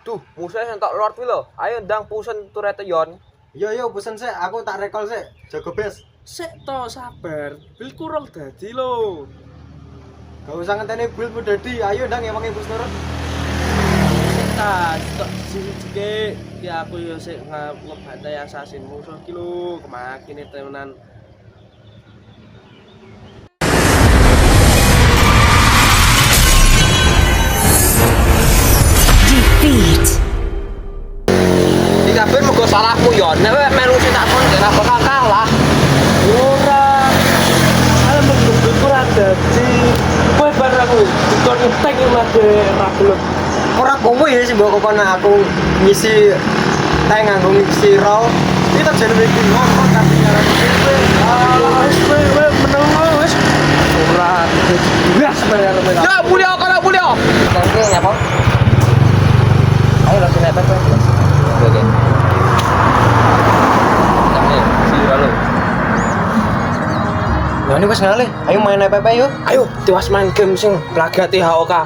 Duh, musuhnya entok Lord kuwi lho. Ayo ndang pusen turete yon. Yo pesen sik, aku tak recall sik. Jago bes. Sik to sabar. Bil kurang dadi lho. Gak usah ngenteni bil ku dadi. Ayo ndang ewangi bus turun. Tas tok siji ya aku yo sik ngebantai assassin musuh ki lho. Kemakine temenan. Defeat. Iki kabeh mergo salahku yon. Nek melu sing tak kon gak bakal kalah. Ora. Ala menggebu kurang dadi. Kowe bar aku dikon ngetek mate ra gelem. Ora kowe ya sing mbok kono aku ngisi tank nganggo ngisi raw. Iki tak jane iki ngomong kabeh nyaran kowe. Wis kowe meneng wis. Ora jelas bayar mereka. Ya mulia kana mulia. Tangke nyapa? Ayo langsung naik apa? Oke. Tangke, si halo. Nah ini wis ngalih. Ayo main apa yuk. Ayo, tiwas main game sing plagiat HOK.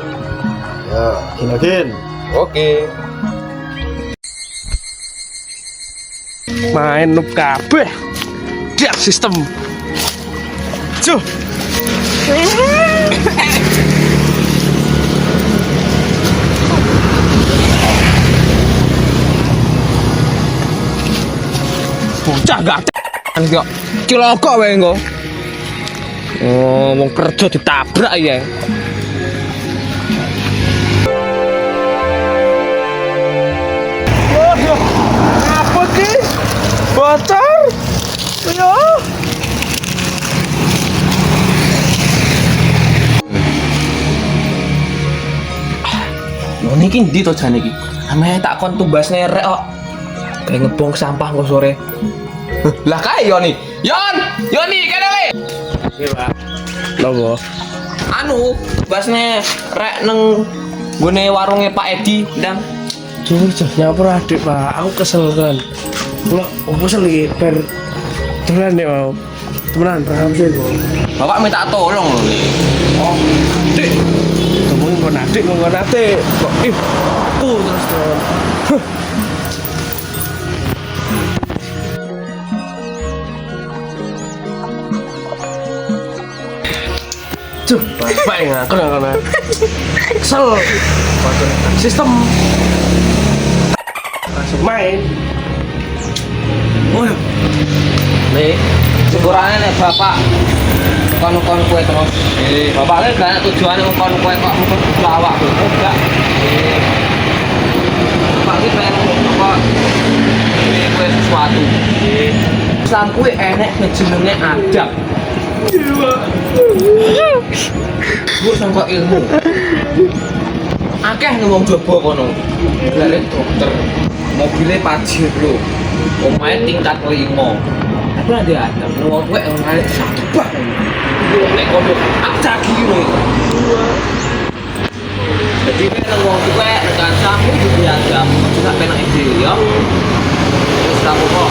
Ya, gin. Oke. Main noob kabeh. Dia sistem. Cuh. Bocah gak kok. Cilokok wae engko. Oh, wong kerja ditabrak ya. Waduh. Apa ki? Bocor. Yo. Lho niki ndi to jane iki? Ame tak kon tumbas nerek kok. Kayak ngebong sampah kok sore. Lah kae Yoni. Yoni kene le. Oke, Pak. Logo. Anu, tumbasne rek neng gone warunge Pak Edi ndang. Duh, nyapur adik, Pak. Aku kesel kan. Kula opo sel iki bar tenan nek mau. Temenan paham sih kok. Bapak minta tolong lho. Oh, Dik. Ngomong kon adik kok aku terus terus. Cuh, bapak yang aku nak kesel. Sistem langsung main. Oh, Nih, syukurane nek bapak kon kue terus. Bapak kan gak tujuane kon kue kok mung lawak lho. Enggak. Bapak iki pengen kok kue sesuatu. Islam kuwi enek jenenge adab. Bu sangka ilmu. Akeh ngomong jaba kono. Lare dokter. Mobilnya Pajero. Omahe tingkat 5. Tapi ada adab. Wong kowe ngalih satu bak. Nek kono acak iki. Jadi nek wong kowe kancamu kudu adab. Juga penak ide ya. Wis tak kok.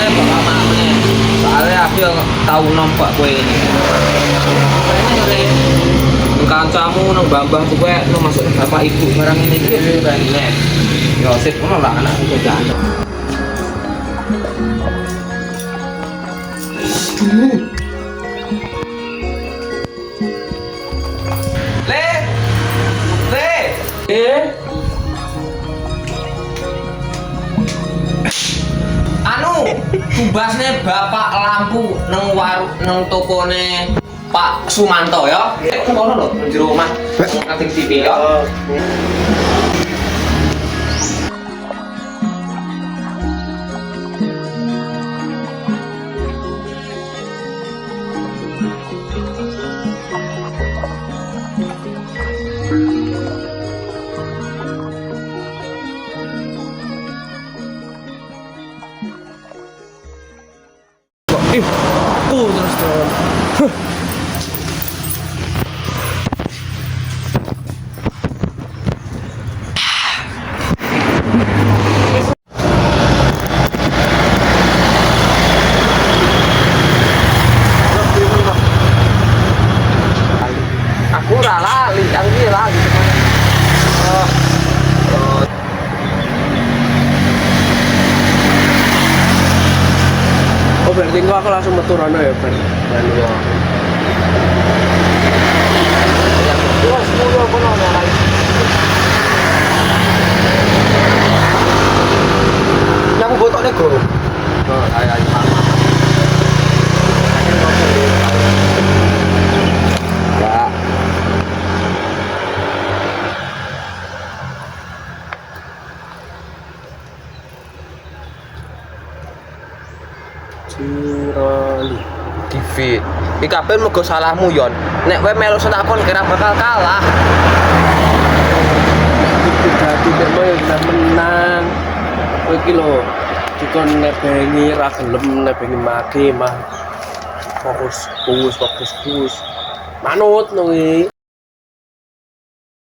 Bapak meneh. Soalnya aku tahu nampak kowe ini. Kancamu nang mbah-mbah kowe nang masuk bapak ibu barang ini iki bener. Ya sip ngono lah anak iku jalan. Le. Anu, tumbasnya bapak lampu nang nang tokone Pak Sumanto ya. Aku ngono lho nang jero omah. Kating TV ya. aku terus terus. Aku ora lali, aku iki lali. berarti kok aku langsung metu rono ya ben. Ben yo. Dua sepuluh pun ada lagi. Yang botok nego. Oh, ayo mama. Ya. Ciroli. Divit. Iki kabeh mergo salahmu yon. Nek kowe melu senakon kira bakal kalah. Tidak mau kita menang. Kowe iki lho dikon nebengi ra gelem nebengi maki mah. Fokus. Manut no iki.